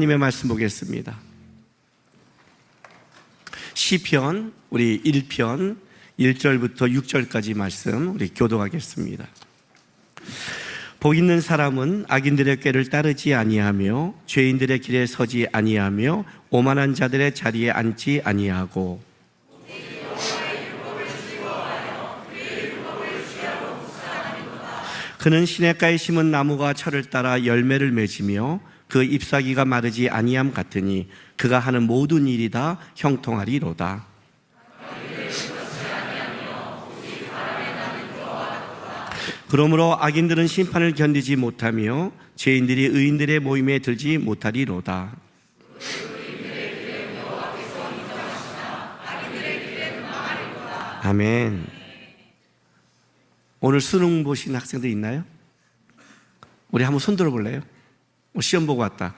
하나님의 말씀 보겠습니다. 시편 우리 1편 1절부터 6절까지 말씀 우리 교도하겠습니다. 복 있는 사람은 악인들의 꾀를 따르지 아니하며 죄인들의 길에 서지 아니하며 오만한 자들의 자리에 앉지 아니하고 그는 시냇가에 심은 나무가 철을 따라 열매를 맺으며 그 잎사귀가 마르지 아니함 같으니 그가 하는 모든 일이 다 형통하리로다. 그러므로 악인들은 심판을 견디지 못하며 죄인들이 의인들의 모임에 들지 못하리로다. 아멘. 오늘 수능 보신 학생들 있나요? 우리 한번 손 들어볼래요? 시험 보고 왔다.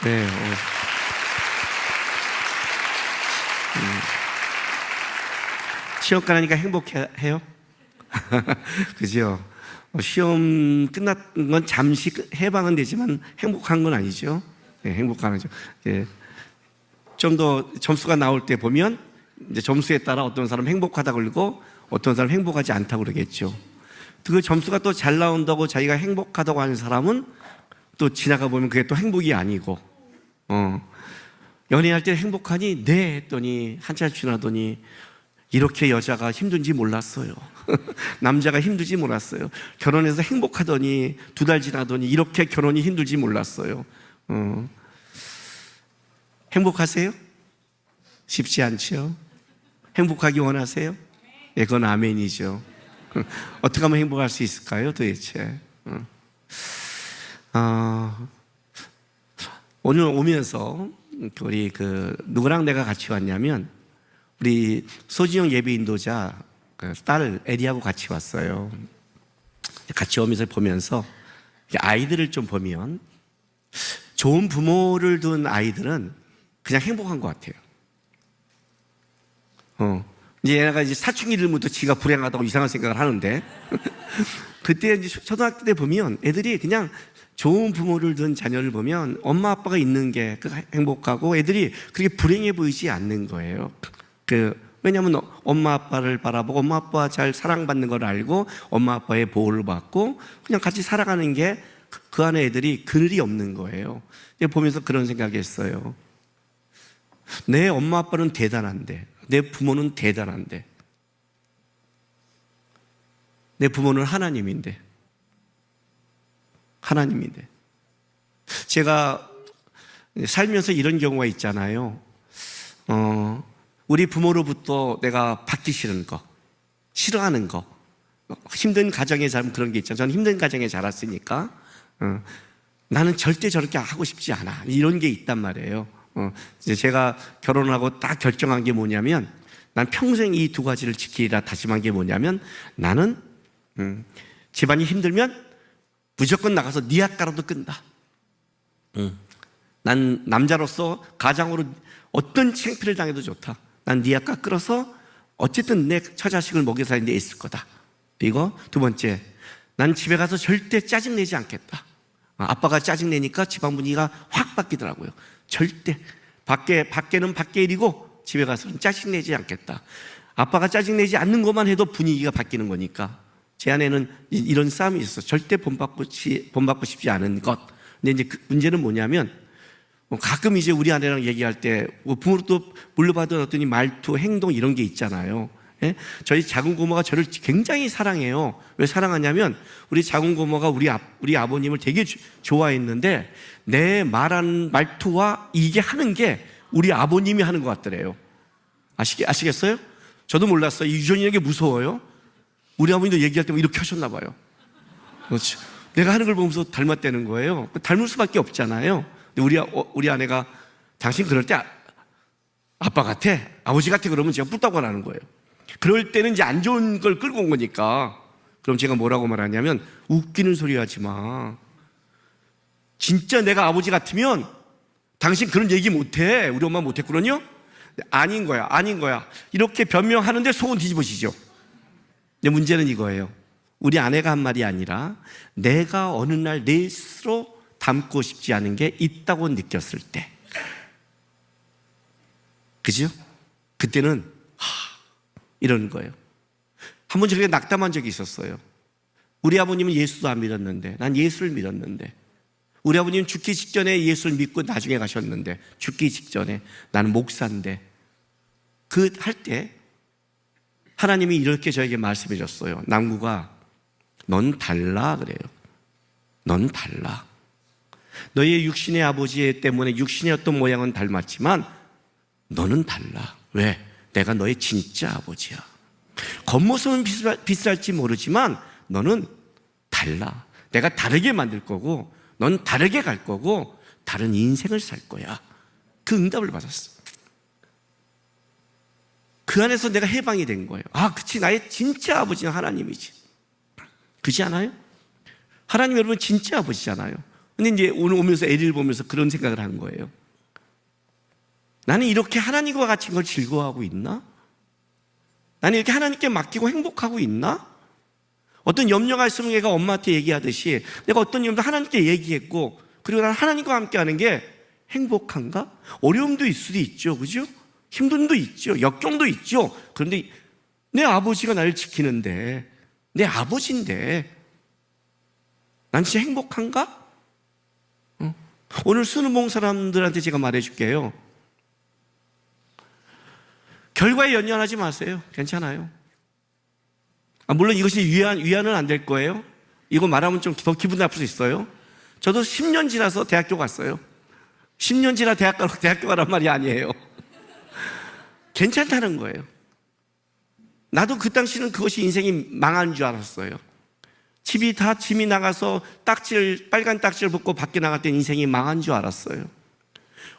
네. 시험 가니까 행복해요? 그죠? 시험 끝난 건 잠시 해방은 되지만 행복한 건 아니죠. 네, 행복한 거죠. 네. 좀 더 점수가 나올 때 보면 이제 점수에 따라 어떤 사람은 행복하다고 그러고 어떤 사람은 행복하지 않다고 그러겠죠. 그 점수가 또 잘 나온다고 자기가 행복하다고 하는 사람은 또 지나가 보면 그게 또 행복이 아니고, 연애할 때 행복하니? 네 했더니 한참 지나더니 이렇게 여자가 힘든지 몰랐어요. 남자가 힘들지 몰랐어요. 결혼해서 행복하더니 2달 지나더니 이렇게 결혼이 힘들지 몰랐어요. 행복하세요? 쉽지 않죠? 행복하기 원하세요? 예, 그건 아멘이죠. 어떻게 하면 행복할 수 있을까요, 도대체? 오늘 오면서 우리 누구랑 내가 같이 왔냐면 우리 소진영 예배 인도자 딸 에리하고 같이 왔어요. 같이 오면서 보면서 아이들을 좀 보면 좋은 부모를 둔 아이들은 그냥 행복한 것 같아요. 이제 얘가 이제 사춘기 들부터 지가 불행하다고 이상한 생각을 하는데 그때 이제 초등학교 때 보면 애들이 그냥 좋은 부모를 둔 자녀를 보면 엄마 아빠가 있는 게 행복하고 애들이 그렇게 불행해 보이지 않는 거예요. 왜냐하면 엄마 아빠를 바라보고 엄마 아빠 잘 사랑받는 걸 알고 엄마 아빠의 보호를 받고 그냥 같이 살아가는 게 그 안에 애들이 그늘이 없는 거예요. 보면서 그런 생각했어요. 내 엄마 아빠는 대단한데, 내 부모는 대단한데, 내 부모는 하나님인데 제가 살면서 이런 경우가 있잖아요. 우리 부모로부터 내가 받기 싫은 거, 싫어하는 거, 힘든 가정에 자라면 그런 게 있잖아요. 저는 힘든 가정에 자랐으니까 나는 절대 저렇게 하고 싶지 않아, 이런 게 있단 말이에요. 이제 제가 결혼하고 딱 결정한 게 뭐냐면 난 평생 이 2가지를 지키리라 다짐한 게 뭐냐면 나는 집안이 힘들면 무조건 나가서 니아까라도 끈다. 난 남자로서 가장으로 어떤 창피를 당해도 좋다. 난 니아까 끌어서 어쨌든 내 처자식을 먹여 살리는 데 있을 거다. 그리고 2번째, 난 집에 가서 절대 짜증내지 않겠다. 아빠가 짜증내니까 집안 분위기가 확 바뀌더라고요. 절대 밖에는 밖의 일이고 집에 가서는 짜증내지 않겠다. 아빠가 짜증내지 않는 것만 해도 분위기가 바뀌는 거니까. 제 안에는 이런 싸움이 있었어요. 절대 본받고 싶지 않은 것. 근데 이제 문제는 뭐냐면 가끔 이제 우리 아내랑 얘기할 때 부모로부터 물려받은 어떤 말투, 행동 이런 게 있잖아요. 예? 저희 작은 고모가 저를 굉장히 사랑해요. 왜 사랑하냐면 우리 작은 고모가 우리 아버님을 되게 좋아했는데 내 말하는 말투와 이게 하는 게 우리 아버님이 하는 것 같더래요. 아시겠어요? 저도 몰랐어요. 유전이라는 게 무서워요. 우리 아버님도 얘기할 때만 이렇게 하셨나 봐요. 그렇죠. 내가 하는 걸 보면서 닮았다는 거예요. 닮을 수밖에 없잖아요. 근데 우리 아내가 당신 그럴 때 아빠 같아, 아버지 같아 그러면 제가 뿔따고 하는 거예요. 그럴 때는 이제 안 좋은 걸 끌고 온 거니까. 그럼 제가 뭐라고 말하냐면 웃기는 소리 하지 마. 진짜 내가 아버지 같으면 당신 그런 얘기 못해. 우리 엄마 못했거든요. 아닌 거야. 이렇게 변명하는데 속은 뒤집어지죠. 근데 문제는 이거예요. 우리 아내가 한 말이 아니라 내가 어느 날 내 스스로 닮고 싶지 않은 게 있다고 느꼈을 때, 그죠? 그때는 이러는 거예요. 한 번 저렇게 낙담한 적이 있었어요. 우리 아버님은 예수도 안 믿었는데, 난 예수를 믿었는데, 우리 아버님은 죽기 직전에 예수를 믿고 나중에 가셨는데, 죽기 직전에 나는 목사인데, 그 할 때 하나님이 이렇게 저에게 말씀해 줬어요. 남구가 넌 달라 그래요. 넌 달라. 너의 육신의 아버지 때문에 육신의 어떤 모양은 닮았지만 너는 달라. 왜? 내가 너의 진짜 아버지야. 겉모습은 비쌀지 모르지만 너는 달라. 내가 다르게 만들 거고 넌 다르게 갈 거고 다른 인생을 살 거야. 그 응답을 받았어. 그 안에서 내가 해방이 된 거예요. 그치, 나의 진짜 아버지는 하나님이지. 그렇지 않아요? 하나님 여러분 진짜 아버지잖아요. 근데 이제 오늘 오면서 애를 보면서 그런 생각을 한 거예요. 나는 이렇게 하나님과 같이 걸 즐거워하고 있나? 나는 이렇게 하나님께 맡기고 행복하고 있나? 어떤 염려가 있으면 얘가 엄마한테 얘기하듯이 내가 어떤 염려 하나님께 얘기했고, 그리고 나는 하나님과 함께 하는 게 행복한가? 어려움도 있을 수도 있죠. 그죠? 힘듦도 있죠. 역경도 있죠. 그런데 내 아버지가 나를 지키는데, 내 아버지인데 난 진짜 행복한가? 오늘 수능 본 사람들한테 제가 말해줄게요. 결과에 연연하지 마세요. 괜찮아요. 물론 이것이 위안은 안 될 거예요. 이거 말하면 좀 더 기분 나쁠 수 있어요. 저도 10년 지나서 대학교 갔어요. 10년 지나 대학교 가란 말이 아니에요. 괜찮다는 거예요. 나도 그 당시는 그것이 인생이 망한 줄 알았어요. 짐이 나가서 빨간 딱지를 벗고 밖에 나갈 때 인생이 망한 줄 알았어요.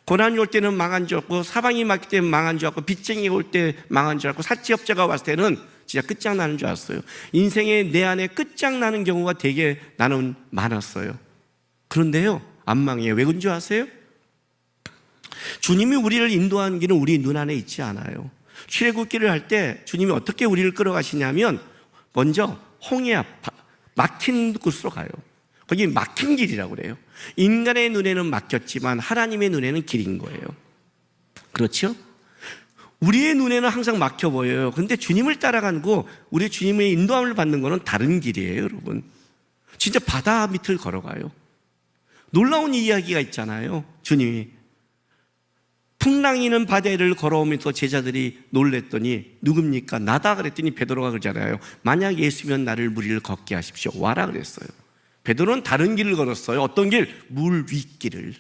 고난이 올 때는 망한 줄 알고, 사방이 막힐 때는 망한 줄 알고, 빚쟁이가 올 때 망한 줄 알고, 사채업자가 왔을 때는 진짜 끝장나는 줄 알았어요. 인생에 내 안에 끝장나는 경우가 되게 나는 많았어요. 그런데요, 안 망해요. 왜 그런 줄 아세요? 주님이 우리를 인도하는 길은 우리 눈 안에 있지 않아요. 출애굽기를 할 때 주님이 어떻게 우리를 끌어가시냐면, 먼저 홍해 앞 막힌 곳으로 가요. 거기 막힌 길이라고 그래요. 인간의 눈에는 막혔지만 하나님의 눈에는 길인 거예요. 그렇죠? 우리의 눈에는 항상 막혀 보여요. 그런데 주님을 따라가는 거, 우리 주님의 인도함을 받는 거는 다른 길이에요, 여러분. 진짜 바다 밑을 걸어가요. 놀라운 이야기가 있잖아요. 주님이 풍랑이는 바다를 걸어오면서 제자들이 놀랬더니 누굽니까? 나다 그랬더니 베드로가 그러잖아요. 만약 예수면 나를 무리를 걷게 하십시오. 와라 그랬어요. 베드로는 다른 길을 걸었어요. 어떤 길? 물 윗길을.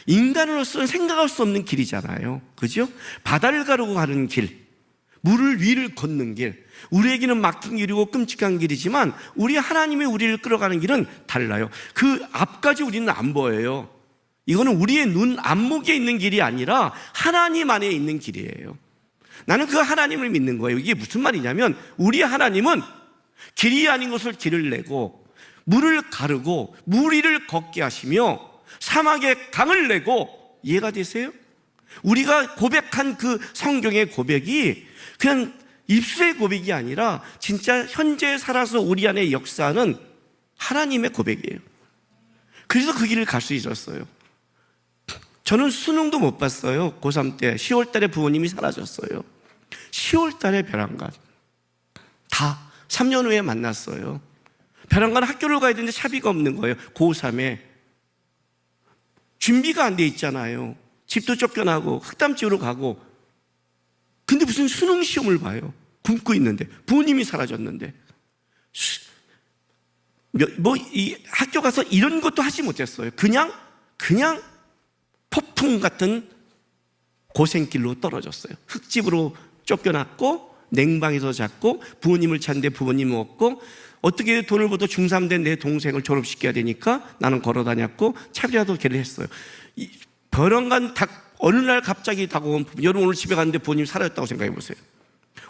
인간으로서는 생각할 수 없는 길이잖아요. 그죠? 바다를 가르고 가는 길, 물을 위를 걷는 길, 우리에게는 막힌 길이고 끔찍한 길이지만 우리 하나님이 우리를 끌어가는 길은 달라요. 그 앞까지 우리는 안 보여요. 이거는 우리의 눈 안목에 있는 길이 아니라 하나님 안에 있는 길이에요. 나는 그 하나님을 믿는 거예요. 이게 무슨 말이냐면, 우리 하나님은 길이 아닌 것을 길을 내고, 물을 가르고 물 위를 걷게 하시며, 사막에 강을 내고, 이해가 되세요? 우리가 고백한 그 성경의 고백이 그냥 입술의 고백이 아니라 진짜 현재 살아서 우리 안에 역사하는 하나님의 고백이에요. 그래서 그 길을 갈 수 있었어요. 저는 수능도 못 봤어요. 고3 때 10월 달에 부모님이 사라졌어요. 10월 달에 벼랑간 다 3년 후에 만났어요. 벼랑간 학교를 가야 되는데 차비가 없는 거예요. 고3에 준비가 안 돼 있잖아요. 집도 쫓겨나고 흑담집으로 가고, 근데 무슨 수능 시험을 봐요. 굶고 있는데, 부모님이 사라졌는데, 이 학교 가서 이런 것도 하지 못했어요. 그냥 폭풍 같은 고생길로 떨어졌어요. 흙집으로 쫓겨났고, 냉방에서 잤고, 부모님을 찾는데 부모님 없고, 어떻게 돈을 벌어 중3 된 내 동생을 졸업시켜야 되니까 나는 걸어다녔고, 차비라도 걔를 했어요. 벼랑간 어느 날 갑자기 다가온, 여러분 오늘 집에 갔는데 부모님이 사라졌다고 생각해 보세요.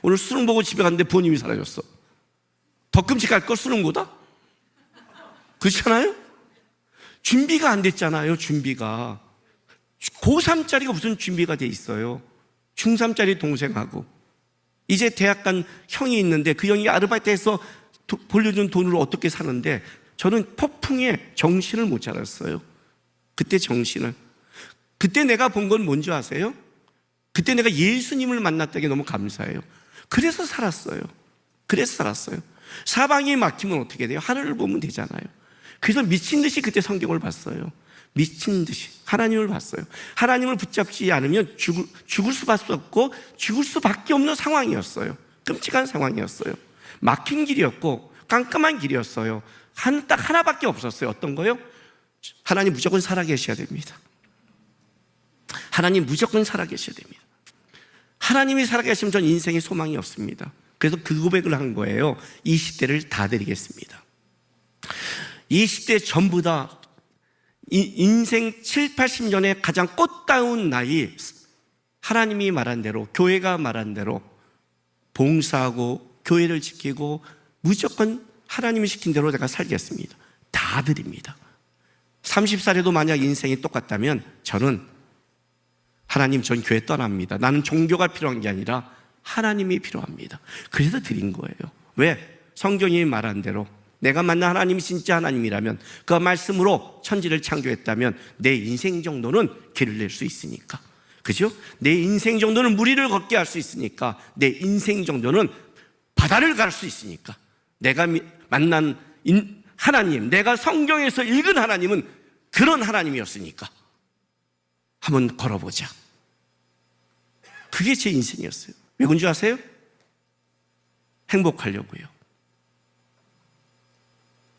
오늘 수능 보고 집에 갔는데 부모님이 사라졌어. 더 끔찍할 걸, 수능보다? 그렇잖아요? 준비가 안 됐잖아요. 준비가 고3짜리가 무슨 준비가 돼 있어요. 중3짜리 동생하고 이제 대학 간 형이 있는데, 그 형이 아르바이트해서 돌려준 돈으로 어떻게 사는데, 저는 폭풍에 정신을 못 차렸어요. 그때 정신을. 그때 내가 본 건 뭔지 아세요? 그때 내가 예수님을 만났다는 게 너무 감사해요. 그래서 살았어요. 그래서 살았어요. 사방이 막히면 어떻게 돼요? 하늘을 보면 되잖아요. 그래서 미친 듯이 그때 성경을 봤어요. 미친 듯이 하나님을 봤어요. 하나님을 붙잡지 않으면 죽을 수밖에 없고 죽을 수밖에 없는 상황이었어요. 끔찍한 상황이었어요. 막힌 길이었고 깜깜한 길이었어요. 딱 하나밖에 없었어요. 어떤 거요? 하나님 무조건 살아계셔야 됩니다. 하나님 무조건 살아계셔야 됩니다. 하나님이 살아계시면 전 인생에 소망이 없습니다. 그래서 그 고백을 한 거예요. 20대를 다 드리겠습니다. 20대 전부 다 인생 7, 80년의 가장 꽃다운 나이, 하나님이 말한 대로, 교회가 말한 대로 봉사하고 교회를 지키고 무조건 하나님이 시킨 대로 내가 살겠습니다. 다 드립니다. 30살에도 만약 인생이 똑같다면 저는 하나님, 전 교회 떠납니다. 나는 종교가 필요한 게 아니라 하나님이 필요합니다. 그래서 드린 거예요. 왜? 성경이 말한 대로 내가 만난 하나님이 진짜 하나님이라면, 그 말씀으로 천지를 창조했다면 내 인생 정도는 길을 낼 수 있으니까, 그죠? 내 인생 정도는 무리를 걷게 할 수 있으니까, 내 인생 정도는 바다를 갈 수 있으니까, 내가 만난 하나님, 내가 성경에서 읽은 하나님은 그런 하나님이었으니까 한번 걸어보자. 그게 제 인생이었어요. 왜 그런 줄 아세요? 행복하려고요.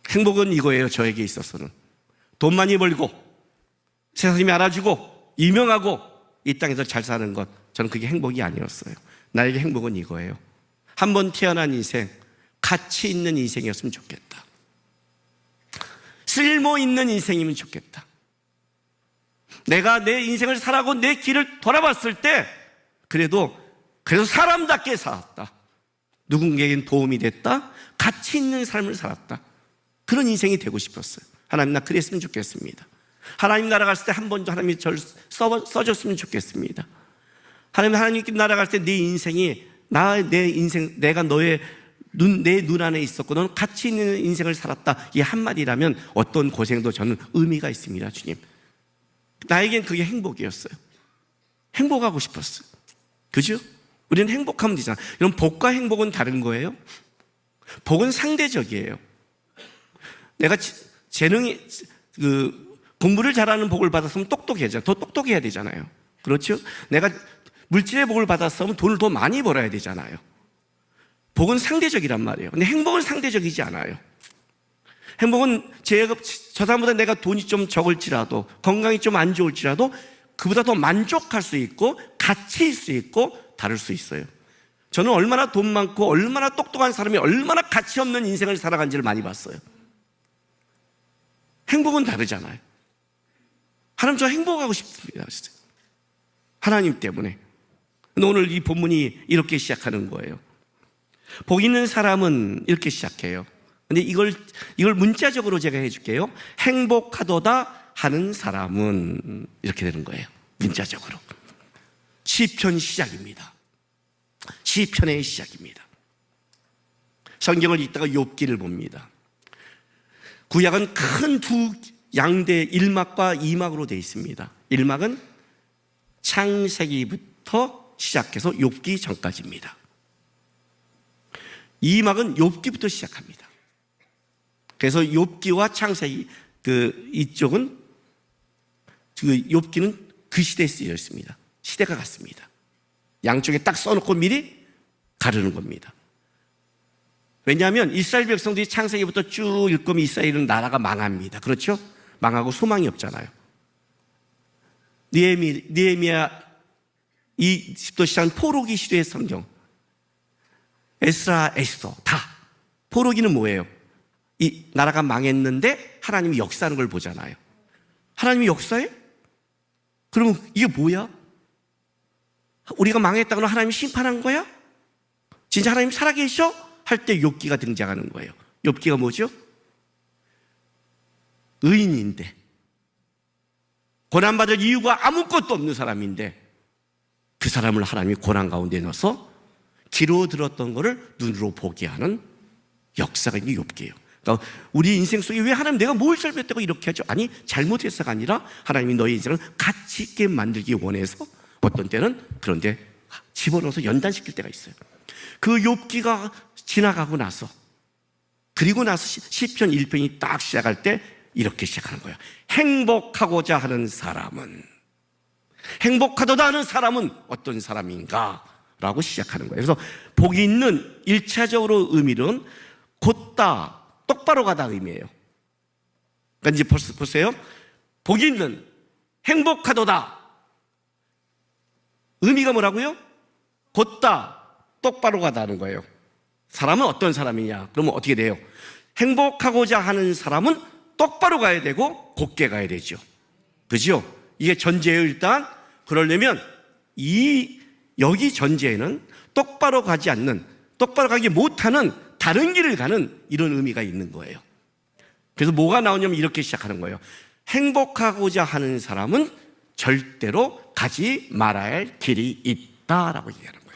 행복은 이거예요. 저에게 있어서는 돈 많이 벌고 세상이 알아주고 유명하고 이 땅에서 잘 사는 것, 저는 그게 행복이 아니었어요. 나에게 행복은 이거예요. 한 번 태어난 인생, 가치 있는 인생이었으면 좋겠다. 쓸모 있는 인생이면 좋겠다. 내가 내 인생을 살아고 내 길을 돌아봤을 때 그래도 사람답게 살았다. 누군가에겐 도움이 됐다. 가치 있는 삶을 살았다. 그런 인생이 되고 싶었어요. 하나님, 나 그랬으면 좋겠습니다. 하나님 나라 갔을 때 한 번도 하나님이 저를 써줬으면 좋겠습니다. 하나님께 나라 갔을 때 네 인생이 내 인생, 내가 내 눈 안에 있었고 너는 가치 있는 인생을 살았다, 이 한마디라면 어떤 고생도 저는 의미가 있습니다. 주님, 나에겐 그게 행복이었어요. 행복하고 싶었어요. 그죠? 우리는 행복하면 되잖아. 여러분, 복과 행복은 다른 거예요. 복은 상대적이에요. 내가 재능이, 공부를 잘하는 복을 받았으면 똑똑해져. 더 똑똑해야 되잖아요. 그렇죠? 내가 물질의 복을 받았으면 돈을 더 많이 벌어야 되잖아요. 복은 상대적이란 말이에요. 근데 행복은 상대적이지 않아요. 행복은 저 사람보다 내가 돈이 좀 적을지라도, 건강이 좀 안 좋을지라도 그보다 더 만족할 수 있고 가치일 수 있고 다를 수 있어요. 저는 얼마나 돈 많고 얼마나 똑똑한 사람이 얼마나 가치 없는 인생을 살아간지를 많이 봤어요. 행복은 다르잖아요. 하나님, 저 행복하고 싶습니다. 진짜. 하나님 때문에. 오늘 이 본문이 이렇게 시작하는 거예요. 복 있는 사람은 이렇게 시작해요. 근데 이걸 문자적으로 제가 해줄게요. 행복하도다 하는 사람은 이렇게 되는 거예요. 문자적으로. 시편 시작입니다. 시편의 시작입니다. 성경을 읽다가 욥기를 봅니다. 구약은 큰 두 양대 1막과 2막으로 되어 있습니다. 1막은 창세기부터 시작해서 욥기 전까지입니다. 2막은 욥기부터 시작합니다. 그래서 욥기와 창세기, 이쪽은, 욥기는 그 시대에 쓰여 있습니다. 시대가 같습니다. 양쪽에 딱 써놓고 미리 가르는 겁니다. 왜냐하면 이스라엘 백성들이 창세기부터 쭉 읽으면 이스라엘은 나라가 망합니다. 그렇죠? 망하고 소망이 없잖아요. 느헤미야 이집도 시작한 포로기 시대의 성경, 에스라, 에스더 다. 포로기는 뭐예요? 이 나라가 망했는데 하나님이 역사하는 걸 보잖아요. 하나님이 역사해? 그러면 이게 뭐야? 우리가 망했다거나 하나님이 심판한 거야? 진짜 하나님 살아계셔? 할 때 욥기가 등장하는 거예요. 욥기가 뭐죠? 의인인데, 고난받을 이유가 아무것도 없는 사람인데 그 사람을 하나님이 고난 가운데 넣어서 귀로 들었던 것을 눈으로 보게 하는 역사가 이게 욥기예요. 그러니까 우리 인생 속에 왜 하나님 내가 뭘 잘못했다고 이렇게 하죠? 아니, 잘못해서가 아니라 하나님이 너의 인생을 가치 있게 만들기 원해서 어떤 때는 그런데 집어넣어서 연단시킬 때가 있어요. 그 욥기가 지나가고 나서, 그리고 나서 시편 1편이 딱 시작할 때 이렇게 시작하는 거예요. 행복하고자 하는 사람은, 행복하도다 하는 사람은 어떤 사람인가? 라고 시작하는 거예요. 그래서 복이 있는 1차적으로 의미는 곧다, 똑바로 가다 의미예요. 그러니까 이제 보세요. 복이 있는, 행복하도다. 의미가 뭐라고요? 곧다, 똑바로 가다는 거예요. 사람은 어떤 사람이냐? 그러면 어떻게 돼요? 행복하고자 하는 사람은 똑바로 가야 되고 곧게 가야 되죠. 그죠? 이게 전제예요. 일단 그러려면 여기 전제에는 똑바로 가지 않는, 똑바로 가기 못하는 다른 길을 가는 이런 의미가 있는 거예요. 그래서 뭐가 나오냐면 이렇게 시작하는 거예요. 행복하고자 하는 사람은 절대로 가지 말아야 할 길이 있다라고 얘기하는 거예요.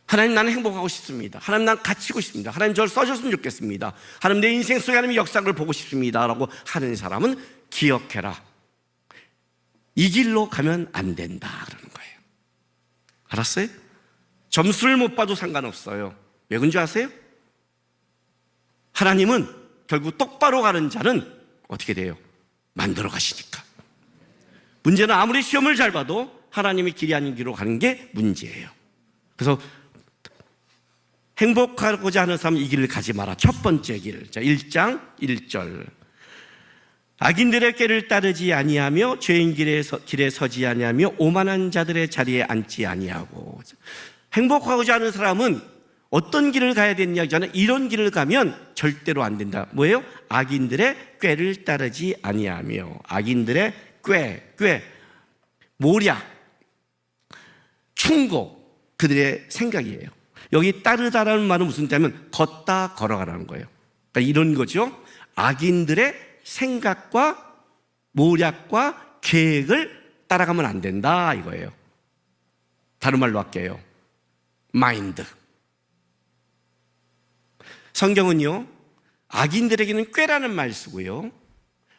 하나님, 나는 행복하고 싶습니다. 하나님, 난 갇히고 싶습니다. 하나님, 저를 써줬으면 좋겠습니다. 하나님, 내 인생 속에 하나님의 역사를 보고 싶습니다 라고 하는 사람은 기억해라, 이 길로 가면 안 된다 그러는 거예요. 알았어요? 점수를 못 봐도 상관없어요. 왜 그런 줄 아세요? 하나님은 결국 똑바로 가는 자는 어떻게 돼요? 만들어 가시니까. 문제는 아무리 시험을 잘 봐도 하나님의 길이 아닌 길로 가는 게 문제예요. 그래서 행복하고자 하는 사람은 이 길을 가지 마라. 첫 번째 길. 자, 1장 1절. 악인들의 꾀를 따르지 아니하며 죄인 길에 서지 아니하며 오만한 자들의 자리에 앉지 아니하고. 행복하고자 하는 사람은 어떤 길을 가야 되느냐? 저는 이런 길을 가면 절대로 안 된다. 뭐예요? 악인들의 꾀를 따르지 아니하며. 악인들의 꾀, 모략, 충고, 그들의 생각이에요. 여기 따르다라는 말은 무슨 뜻이냐면 걷다, 걸어가라는 거예요. 그러니까 이런 거죠. 악인들의 생각과 모략과 계획을 따라가면 안 된다 이거예요. 다른 말로 할게요. 마인드. 성경은요, 악인들에게는 꾀라는 말 쓰고요,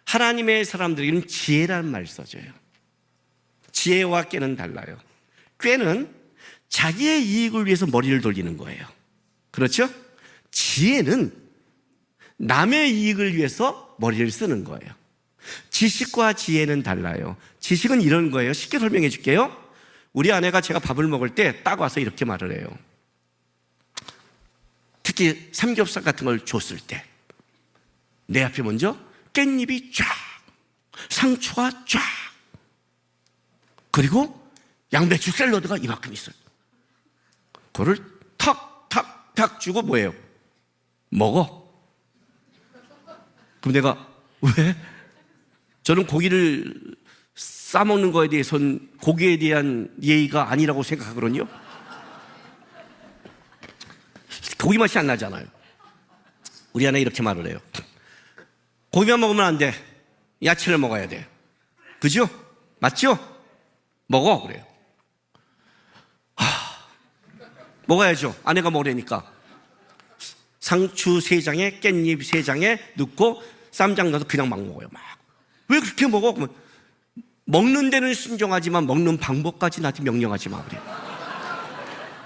하나님의 사람들에게는 지혜라는 말 써줘요. 지혜와 꾀는 달라요. 꾀는 자기의 이익을 위해서 머리를 돌리는 거예요. 그렇죠? 지혜는 남의 이익을 위해서 머리를 쓰는 거예요. 지식과 지혜는 달라요. 지식은 이런 거예요. 쉽게 설명해 줄게요. 우리 아내가 제가 밥을 먹을 때 딱 와서 이렇게 말을 해요. 특히 삼겹살 같은 걸 줬을 때 내 앞에 먼저 깻잎이 쫙, 상추가 쫙, 그리고 양배추 샐러드가 이만큼 있어요. 그거를 탁 주고 뭐예요? 먹어. 그럼 내가 왜? 저는 고기를 싸먹는 거에 대해서는 고기에 대한 예의가 아니라고 생각하거든요. 고기 맛이 안 나잖아요. 우리 아내 이렇게 말을 해요. 고기만 먹으면 안 돼. 야채를 먹어야 돼. 그죠? 맞죠? 먹어 그래요. 먹어야죠. 아내가 먹으려니까. 상추 3장에 깻잎 3장에 넣고 쌈장 넣어서 그냥 막 먹어요. 막. 왜 그렇게 먹어? 그러면 먹는 데는 순종하지만 먹는 방법까지 나한테 명령하지 마 그래요.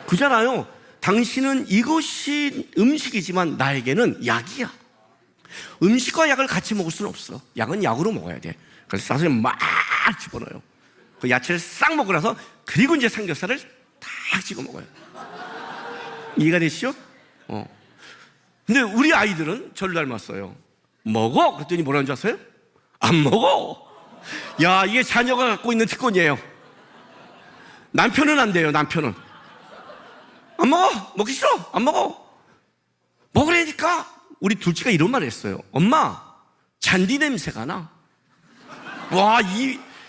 그잖아요. 당신은 이것이 음식이지만 나에게는 약이야. 음식과 약을 같이 먹을 수는 없어. 약은 약으로 먹어야 돼. 그래서 사실 막 집어넣어요. 그 야채를 싹 먹고 나서 그리고 이제 삼겹살을 딱 찍어 먹어요. 이해가 되시죠? 근데 우리 아이들은 저를 닮았어요. 먹어? 그랬더니 뭐라는 줄 아세요? 안 먹어. 야, 이게 자녀가 갖고 있는 특권이에요. 남편은 안 돼요. 남편은 안 먹어. 먹기 싫어. 안 먹어. 먹으라니까. 우리 둘째가 이런 말을 했어요. 엄마, 잔디 냄새가 나. 와,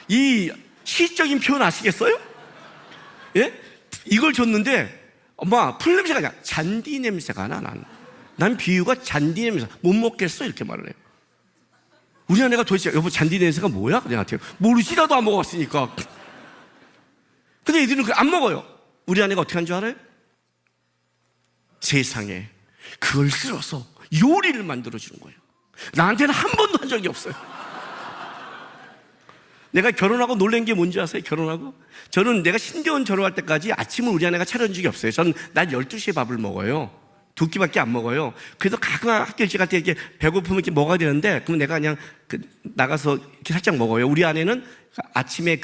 이 시적인 표현 아시겠어요? 예? 이걸 줬는데 엄마, 풀 냄새가 아니라 잔디 냄새가 나. 난 비유가 잔디 냄새. 못 먹겠어 이렇게 말을 해요. 우리 아내가 도대체 여보 잔디 냄새가 뭐야? 그래 나한테 모르지라도 안 먹어봤으니까. 근데 애들은 안 먹어요. 우리 아내가 어떻게 한 줄 알아요? 세상에 그걸 쓸어서 요리를 만들어주는 거예요. 나한테는 한 번도 한 적이 없어요. 내가 결혼하고 놀란 게 뭔지 아세요? 결혼하고? 저는 내가 신대원 졸업할 때까지 아침을 우리 아내가 차려준 적이 없어요. 저는 날 12시에 밥을 먹어요. 2끼밖에 안 먹어요. 그래서 가끔 학교 일찍 갈 때 이렇게 배고프면 이렇게 먹어야 되는데, 그러면 내가 그냥 나가서 이렇게 살짝 먹어요. 우리 아내는 아침에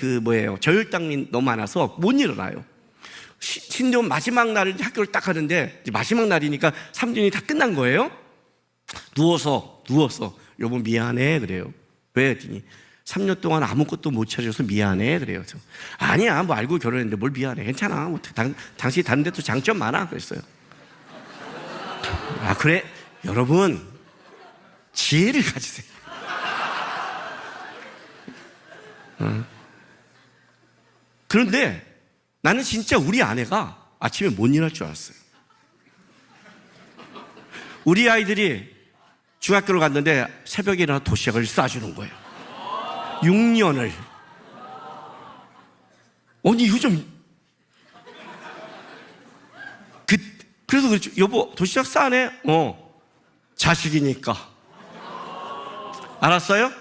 저혈당이 너무 많아서 못 일어나요. 신대원 마지막 날을 학교를 딱 가는데, 마지막 날이니까 3년이 다 끝난 거예요. 누워서 여보 미안해 그래요. 왜? 했더니 3년 동안 아무것도 못 차려줘서 미안해 그래요. 아니야, 뭐 알고 결혼했는데 뭘 미안해, 괜찮아, 뭐 당신이 다른 데도 장점 많아 그랬어요. 아 그래? 여러분 지혜를 가지세요. 그런데 나는 진짜 우리 아내가 아침에 못 일어날 줄 알았어요. 우리 아이들이 중학교를 갔는데 새벽에 일어나 도시락을 싸주는 거예요. 6년을. 아니 이거 좀 그래서 그랬죠. 여보 도시락 싸네? 자식이니까. 알았어요?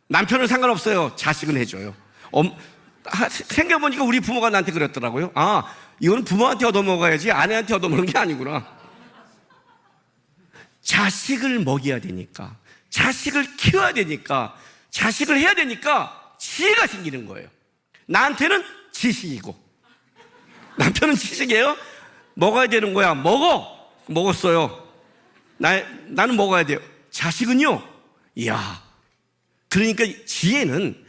남편은 상관없어요. 자식은 해줘요. 생각해보니까 우리 부모가 나한테 그랬더라고요. 아 이거는 부모한테 얻어먹어야지 아내한테 얻어먹는 게 아니구나. 자식을 먹여야 되니까, 자식을 키워야 되니까, 자식을 해야 되니까 지혜가 생기는 거예요. 나한테는 지식이고 남편은 지식이에요. 먹어야 되는 거야. 먹었어요. 나는 먹어야 돼요. 자식은요, 이야. 그러니까 지혜는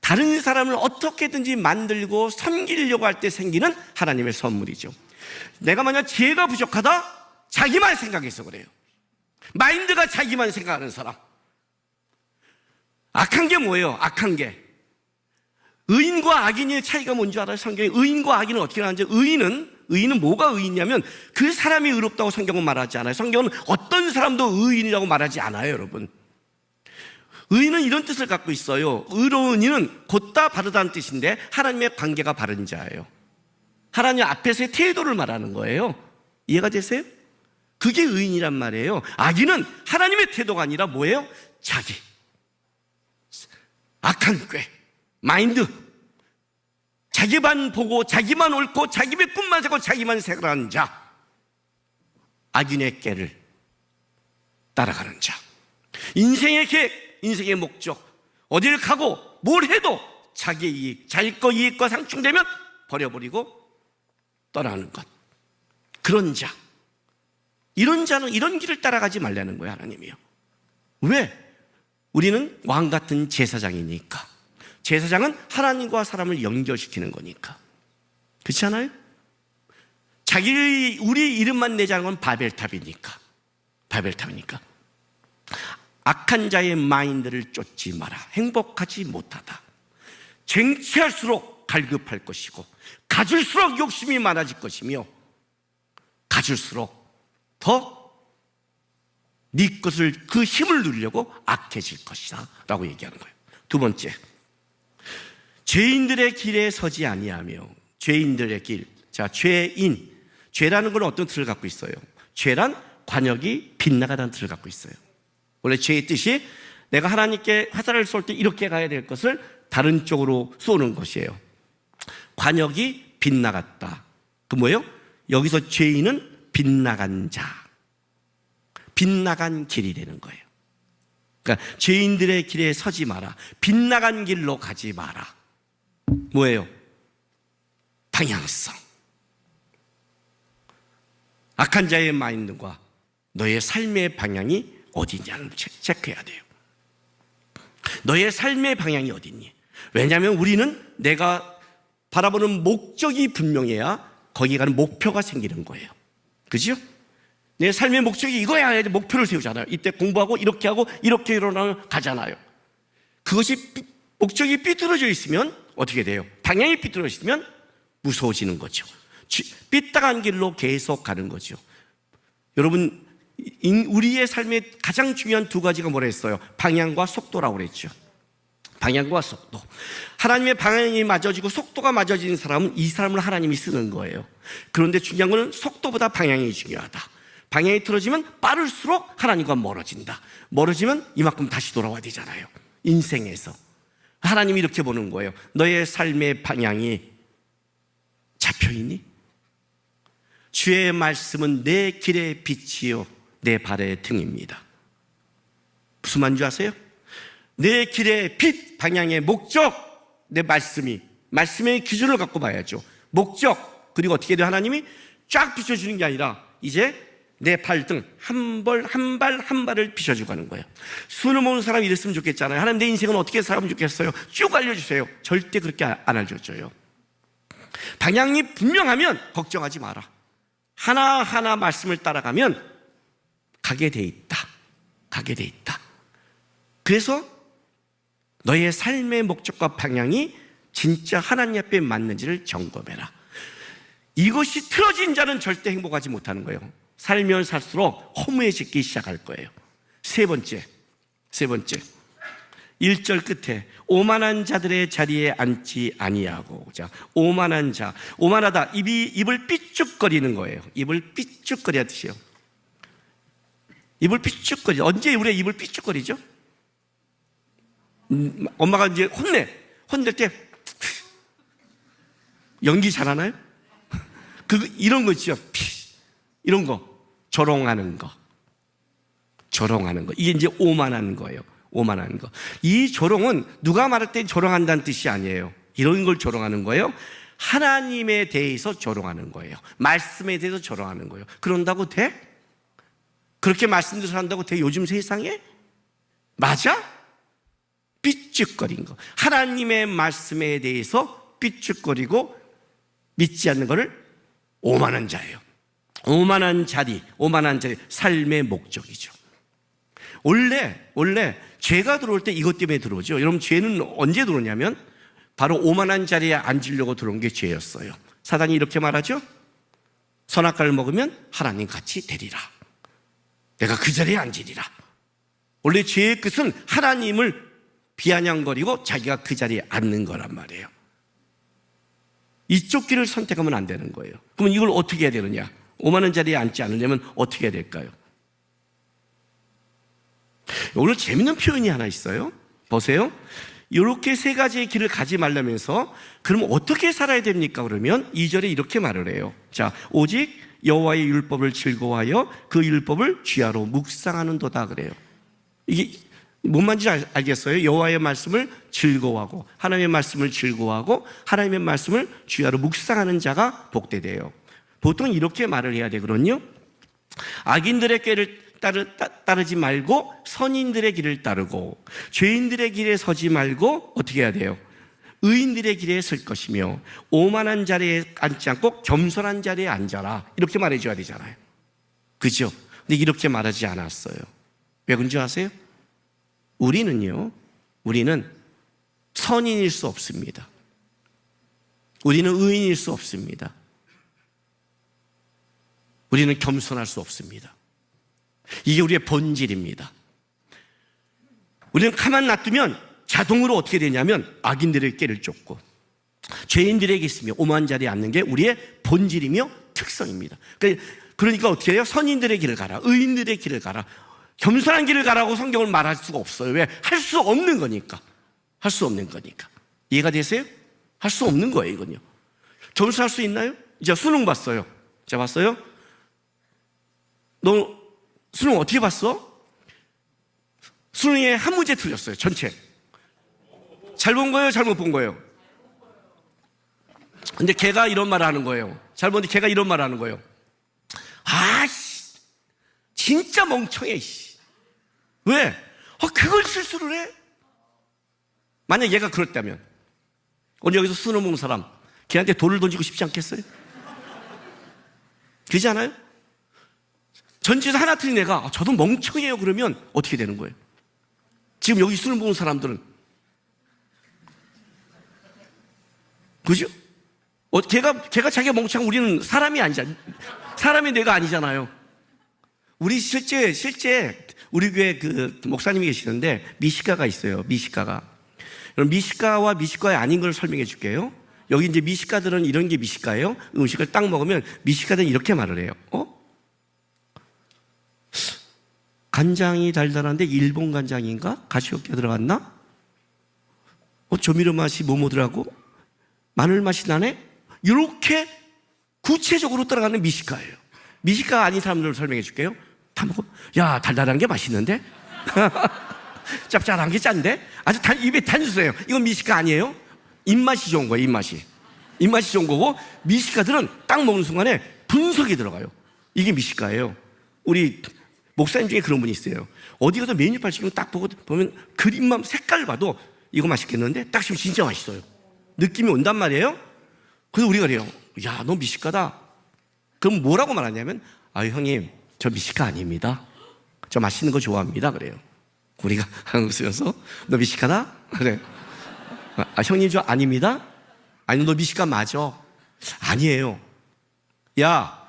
다른 사람을 어떻게든지 만들고 섬기려고 할 때 생기는 하나님의 선물이죠. 내가 만약 지혜가 부족하다, 자기만 생각해서 그래요. 마인드가 자기만 생각하는 사람. 악한 게 뭐예요? 악한 게 의인과 악인의 차이가 뭔지 알아요? 성경에 의인과 악인은 어떻게 나는지. 의인은 뭐가 의인이냐면 그 사람이 의롭다고 성경은 말하지 않아요. 성경은 어떤 사람도 의인이라고 말하지 않아요. 여러분, 의인은 이런 뜻을 갖고 있어요. 의로운 이는 곧다 바르다는 뜻인데 하나님의 관계가 바른 자예요. 하나님 앞에서의 태도를 말하는 거예요. 이해가 되세요? 그게 의인이란 말이에요. 악인은 하나님의 태도가 아니라 뭐예요? 자기, 악한 꾀, 마인드, 자기만 보고 자기만 옳고 자기의 꿈만 세고 자기만 생각하는 자, 악인의 꾀를 따라가는 자. 인생의 계획, 인생의 목적, 어딜 가고 뭘 해도 자기의 이익, 자기 거 이익과 상충되면 버려버리고 떠나는 것. 그런 자, 이런 자는 이런 길을 따라가지 말라는 거예요. 하나님이요. 왜? 우리는 왕 같은 제사장이니까. 제사장은 하나님과 사람을 연결시키는 거니까. 그렇지 않아요? 우리 이름만 내자는 건 바벨탑이니까. 악한 자의 마인드를 쫓지 마라. 행복하지 못하다. 쟁취할수록 갈급할 것이고 가질수록 욕심이 많아질 것이며 가질수록 더 네 것을, 그 힘을 누리려고 악해질 것이다 라고 얘기하는 거예요. 두 번째, 죄인들의 길에 서지 아니하며. 죄인들의 길. 자, 죄라는 건 어떤 틀을 갖고 있어요? 죄란 관역이 빗나가다는 틀을 갖고 있어요. 원래 죄의 뜻이 내가 하나님께 화살을 쏠 때 이렇게 가야 될 것을 다른 쪽으로 쏘는 것이에요. 관역이 빗나갔다. 그 뭐예요? 여기서 죄인은 빗나간 자, 빗나간 길이 되는 거예요. 그러니까 죄인들의 길에 서지 마라. 빗나간 길로 가지 마라. 뭐예요? 방향성. 악한 자의 마인드와 너의 삶의 방향이 어디냐를 체크해야 돼요. 너의 삶의 방향이 어디니? 왜냐하면 우리는 내가 바라보는 목적이 분명해야 거기 가는 목표가 생기는 거예요. 그죠? 내 삶의 목적이 이거야 해야지 목표를 세우잖아요. 이때 공부하고 이렇게 하고 이렇게 일어나면 가잖아요. 그것이 목적이 삐뚤어져 있으면 어떻게 돼요? 방향이 삐뚤어져 있으면 무서워지는 거죠. 삐딱한 길로 계속 가는 거죠. 여러분, 우리의 삶의 가장 중요한 두 가지가 뭐라 했어요? 방향과 속도라고 그랬죠. 방향과 속도. 하나님의 방향이 맞아지고 속도가 맞아지는 사람은 이 사람을 하나님이 쓰는 거예요. 그런데 중요한 것은 속도보다 방향이 중요하다. 방향이 틀어지면 빠를수록 하나님과 멀어진다. 멀어지면 이만큼 다시 돌아와야 되잖아요. 인생에서. 하나님이 이렇게 보는 거예요. 너의 삶의 방향이 잡혀있니? 주의 말씀은 내 길의 빛이요 내 발의 등입니다. 무슨 말인지 아세요? 내 길의 빛, 방향의 목적, 내 말씀의 기준을 갖고 봐야죠. 목적, 그리고 어떻게 돼요? 하나님이 쫙 비춰주는 게 아니라 이제 내 발등 한 발을 비춰주고 가는 거예요. 수능 모는 사람이 이랬으면 좋겠잖아요. 하나님 내 인생은 어떻게 살면 좋겠어요? 쭉 알려주세요. 절대 그렇게 안 알려줘요. 방향이 분명하면 걱정하지 마라. 하나하나 말씀을 따라가면 가게 돼 있다. 그래서 너의 삶의 목적과 방향이 진짜 하나님 앞에 맞는지를 점검해라. 이것이 틀어진 자는 절대 행복하지 못하는 거예요. 살면 살수록 허무해지기 시작할 거예요. 세 번째 1절 끝에 오만한 자들의 자리에 앉지 아니하고. 자, 오만한 자, 오만하다, 입을 삐죽거리는 거예요. 입을 삐죽거리듯이요. 입을 삐죽거리. 언제 우리가 입을 삐죽거리죠? 엄마가 이제 혼낼 때 연기 잘하나요? 이런 거 있죠. 이런 거 조롱하는 거. 이게 이제 오만한 거예요. 오만한 거. 이 조롱은 누가 말할 때 조롱한다는 뜻이 아니에요. 이런 걸 조롱하는 거예요. 하나님에 대해서 조롱하는 거예요. 말씀에 대해서 조롱하는 거예요. 그런다고 돼? 그렇게 말씀대로 한다고 돼? 요즘 세상에? 맞아? 삐죽거린 거. 하나님의 말씀에 대해서 삐죽거리고 믿지 않는 것을 오만한 자예요. 오만한 자리, 삶의 목적이죠. 원래 죄가 들어올 때 이것 때문에 들어오죠. 여러분, 죄는 언제 들어오냐면 바로 오만한 자리에 앉으려고 들어온 게 죄였어요. 사단이 이렇게 말하죠. 선악과를 먹으면 하나님 같이 되리라. 내가 그 자리에 앉으리라. 원래 죄의 끝은 하나님을 비아냥거리고 자기가 그 자리에 앉는 거란 말이에요. 이쪽 길을 선택하면 안 되는 거예요. 그러면 이걸 어떻게 해야 되느냐? 오만한 자리에 앉지 않으려면 어떻게 해야 될까요? 오늘 재밌는 표현이 하나 있어요. 보세요. 이렇게 세 가지의 길을 가지 말라면서 그럼 어떻게 살아야 됩니까? 그러면 2절에 이렇게 말을 해요. 자, 오직 여호와의 율법을 즐거워하여 그 율법을 주야로 묵상하는도다 그래요. 이게 뭔 말인지 알겠어요? 여호와의 말씀을 즐거워하고 하나님의 말씀을 즐거워하고 하나님의 말씀을 주야로 묵상하는 자가 복되대요. 보통 이렇게 말을 해야 되거든요. 악인들의 꾀를 따르지 말고 선인들의 길을 따르고 죄인들의 길에 서지 말고 어떻게 해야 돼요? 의인들의 길에 설 것이며 오만한 자리에 앉지 않고 겸손한 자리에 앉아라. 이렇게 말해줘야 되잖아요. 그죠? 근데 이렇게 말하지 않았어요. 왜 그런지 아세요? 우리는 선인일 수 없습니다. 우리는 의인일 수 없습니다. 우리는 겸손할 수 없습니다. 이게 우리의 본질입니다. 우리는 가만 놔두면 자동으로 어떻게 되냐면 악인들의 꾀를 쫓고 죄인들에게 있으며 오만한 자리에 앉는 게 우리의 본질이며 특성입니다. 그러니까 어떻게 해요? 선인들의 길을 가라, 의인들의 길을 가라, 겸손한 길을 가라고 성경을 말할 수가 없어요. 왜? 할 수 없는 거니까. 이해가 되세요? 할 수 없는 거예요, 이건요. 겸손할 수 있나요? 이제 수능 봤어요. 자, 봤어요? 너 수능 어떻게 봤어? 수능에 한 문제 틀렸어요, 전체. 잘 본 거예요, 잘못 본 거예요? 근데 걔가 이런 말을 하는 거예요. 잘 보는데 걔가 이런 말을 하는 거예요. 아씨, 진짜 멍청해, 씨. 왜? 그걸 실수를 해? 만약 얘가 그랬다면, 오늘 여기서 수능 본 사람, 걔한테 돌을 던지고 싶지 않겠어요? 그러지 않아요? 전체에서 하나 틀린 애가 저도 멍청해요 그러면 어떻게 되는 거예요? 지금 여기 수능 보는 사람들은 그죠? 걔가 자기가 멍청하고 우리는 사람이 아니잖아. 사람이 내가 아니잖아요. 우리 실제 우리 교회 그 목사님이 계시는데 미식가가 있어요. 미식가가. 그럼 미식가와 미식가의 아닌 걸 설명해 줄게요. 여기 이제 미식가들은 이런 게 미식가예요. 음식을 딱 먹으면 미식가들은 이렇게 말을 해요. 간장이 달달한데 일본 간장인가? 가시오케 들어갔나? 조미료 맛이 뭐뭐더라고? 마늘 맛이 나네? 이렇게 구체적으로 들어가는 미식가예요. 미식가 아닌 사람들을 설명해 줄게요. 다 먹어. 야, 달달한 게 맛있는데? 짭짤한 게 짠데? 아주 입에 탄수예요. 이건 미식가 아니에요? 입맛이 좋은 거예요, 입맛이. 입맛이 좋은 거고, 미식가들은 딱 먹는 순간에 분석이 들어가요. 이게 미식가예요. 우리 목사님 중에 그런 분이 있어요. 어디 가서 메뉴판 시키면 딱 보면 그림만 색깔을 봐도 이거 맛있겠는데? 딱 시면 진짜 맛있어요. 느낌이 온단 말이에요. 그래서 우리가 그래요. 야, 너 미식가다. 그럼 뭐라고 말하냐면, 아유, 형님, 저 미식가 아닙니다. 저 맛있는 거 좋아합니다. 그래요. 우리가 한국 쓰여서, 너 미식가다? 그래. 아, 형님, 저 아닙니다. 아니, 너 미식가 맞아. 아니에요. 야,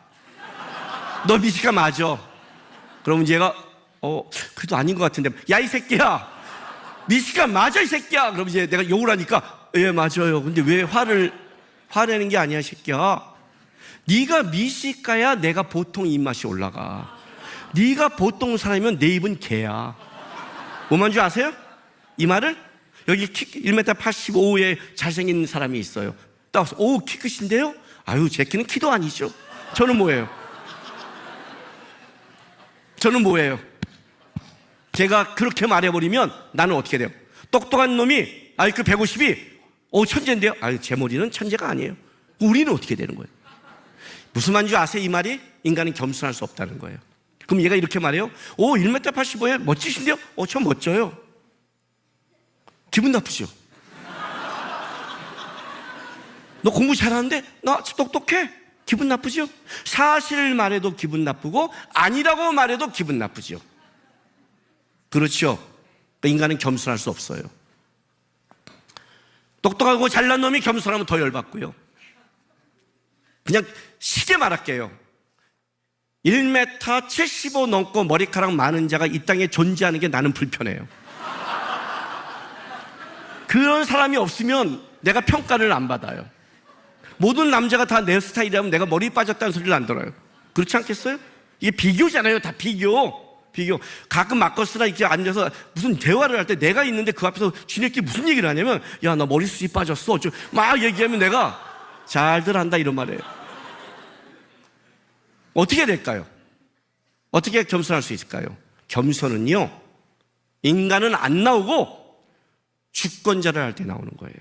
너 미식가 맞아. 그러면 얘가, 그래도 아닌 것 같은데, 야, 이 새끼야. 미식가 맞아, 이 새끼야. 그럼 이제 내가 욕을 하니까, 예, 맞아요. 근데 왜 화내는 게 아니야, 이 새끼야. 네가 미식가야 내가 보통 입맛이 올라가. 네가 보통 사람이면 내 입은 개야. 뭐만 줄 아세요? 이 말을? 여기 1m 85에 잘생긴 사람이 있어요. 딱 와서, 오, 키 크신데요? 아유, 제 키는 키도 아니죠. 저는 뭐예요? 저는 뭐예요? 제가 그렇게 말해버리면 나는 어떻게 돼요? 똑똑한 놈이 IQ 150이 천재인데요? 아유, 제 머리는 천재가 아니에요. 우리는 어떻게 되는 거예요? 무슨 말인지 아세요? 이 말이? 인간은 겸손할 수 없다는 거예요. 그럼 얘가 이렇게 말해요. 1m 85에 멋지신데요? 저 멋져요. 기분 나쁘죠? 너 공부 잘하는데? 나 똑똑해? 기분 나쁘죠? 사실을 말해도 기분 나쁘고 아니라고 말해도 기분 나쁘죠. 그렇죠? 인간은 겸손할 수 없어요. 똑똑하고 잘난 놈이 겸손하면 더 열받고요. 그냥 쉽게 말할게요. 1m 75 넘고 머리카락 많은 자가 이 땅에 존재하는 게 나는 불편해요. 그런 사람이 없으면 내가 평가를 안 받아요. 모든 남자가 다 내 스타일이라면 내가 머리 빠졌다는 소리를 안 들어요. 그렇지 않겠어요? 이게 비교잖아요. 다 비교. 가끔 마커스나 이렇게 앉아서 무슨 대화를 할 때 내가 있는데 그 앞에서 지네끼리 무슨 얘기를 하냐면, 야, 나 머리숱이 빠졌어. 막 얘기하면 내가 잘들 한다 이런 말이에요. 어떻게 해야 될까요? 어떻게 겸손할 수 있을까요? 겸손은요, 인간은 안 나오고 주권자를 할 때 나오는 거예요.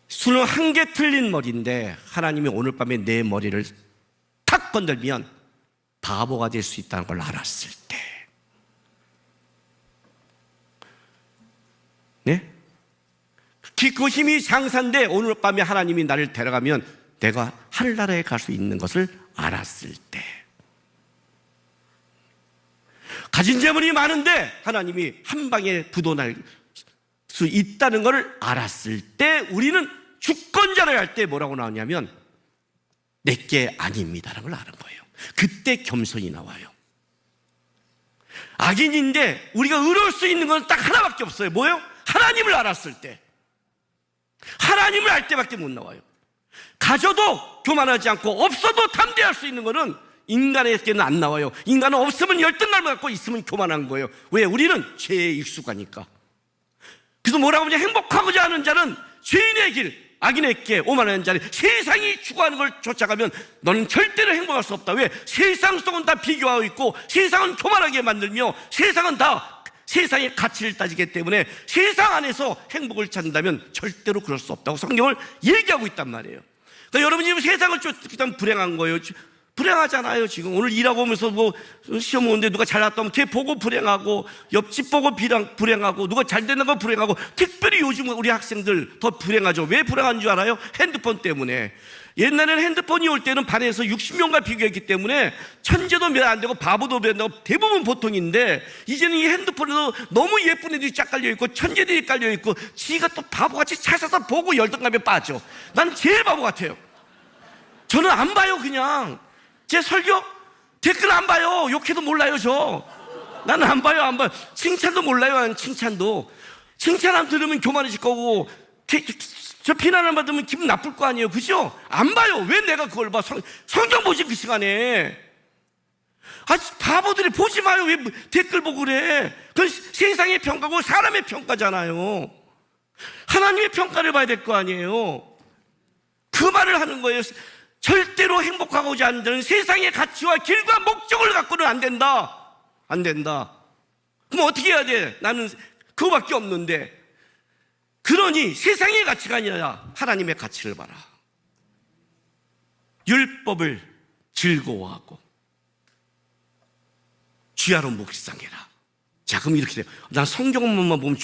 수능 한 개 틀린 머리인데 하나님이 오늘 밤에 내 머리를 탁 건들면 바보가 될 수 있다는 걸 알았을 때, 네? 그 힘이 장사인데 오늘 밤에 하나님이 나를 데려가면 내가 하늘나라에 갈 수 있는 것을 알았을 때, 가진 재물이 많은데 하나님이 한 방에 부도날 수 있다는 것을 알았을 때, 우리는 주권자를 할 때 뭐라고 나오냐면 내게 아닙니다라는 걸 아는 거예요. 그때 겸손이 나와요. 악인인데 우리가 의로울 수 있는 건 딱 하나밖에 없어요. 뭐예요? 하나님을 알았을 때. 하나님을 알 때밖에 못 나와요. 가져도 교만하지 않고 없어도 담대할 수 있는 거는 인간에게는 안 나와요. 인간은 없으면 열등감을 갖고 있으면 교만한 거예요. 왜? 우리는 죄에 익숙하니까. 그래서 뭐라고 하냐? 행복하고자 하는 자는 죄인의 길, 악인의 길, 오만한 자는 세상이 추구하는 걸 쫓아가면 너는 절대로 행복할 수 없다. 왜? 세상 속은 다 비교하고 있고 세상은 교만하게 만들며 세상은 다 세상의 가치를 따지기 때문에 세상 안에서 행복을 찾는다면 절대로 그럴 수 없다고 성경을 얘기하고 있단 말이에요. 그러니까 여러분이 지금 세상을 쫓기면 불행한 거예요. 불행하잖아요. 지금 오늘 일하고 오면서 뭐 시험 오는데 누가 잘 나왔다면 걔 보고 불행하고, 옆집 보고 불행하고, 누가 잘 되는 거 불행하고, 특별히 요즘 우리 학생들 더 불행하죠. 왜 불행한 줄 알아요? 핸드폰 때문에. 옛날에는 핸드폰이 올 때는 반에서 60명과 비교했기 때문에 천재도 몇 안 되고 바보도 몇 안 되고 대부분 보통인데, 이제는 이 핸드폰에도 너무 예쁜 애들이 쫙 깔려있고 천재들이 깔려있고 지가 또 바보같이 찾아서 보고 열등감에 빠져. 난 제일 바보 같아요. 저는 안 봐요. 그냥 제 설교 댓글 안 봐요. 욕해도 몰라요. 나는 안 봐요. 칭찬도 몰라요. 난 칭찬도. 칭찬 안 들으면 교만해질 거고, 저 비난을 받으면 기분 나쁠 거 아니에요. 그죠? 안 봐요. 왜 내가 그걸 봐? 성경 보지 그 시간에. 바보들이 보지 마요. 왜 댓글 보고 그래? 그건 세상의 평가고 사람의 평가잖아요. 하나님의 평가를 봐야 될 거 아니에요. 그 말을 하는 거예요. 절대로 행복하고자 하는 자는 세상의 가치와 길과 목적을 갖고는 안 된다. 안 된다. 그럼 어떻게 해야 돼? 나는 그거밖에 없는데. 그러니 세상의 가치가 아니라 하나님의 가치를 봐라. 율법을 즐거워하고 주야로 묵상해라. 자, 그럼 이렇게 돼요. 난 성경만 보면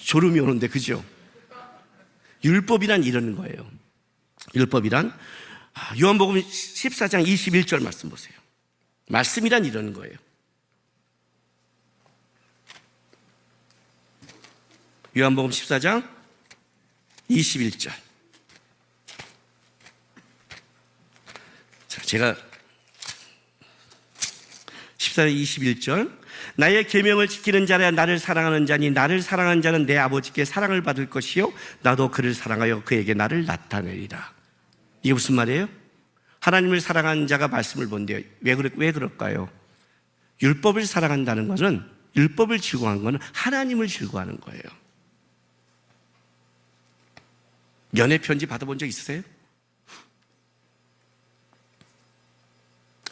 졸음이 오는데, 그죠? 율법이란 이런 거예요. 율법이란, 요한복음 14장 21절 말씀 보세요. 말씀이란 이런 거예요. 요한복음 14장 21절. 자, 제가 14장 21절. 나의 계명을 지키는 자라 나를 사랑하는 자니 나를 사랑하는 자는 내 아버지께 사랑을 받을 것이요 나도 그를 사랑하여 그에게 나를 나타내리라. 이게 무슨 말이에요? 하나님을 사랑하는 자가 말씀을 본대요. 왜 그럴까요? 율법을 사랑한다는 것은, 율법을 즐거워하는 것은 하나님을 즐거워하는 거예요. 연애 편지 받아본 적 있으세요?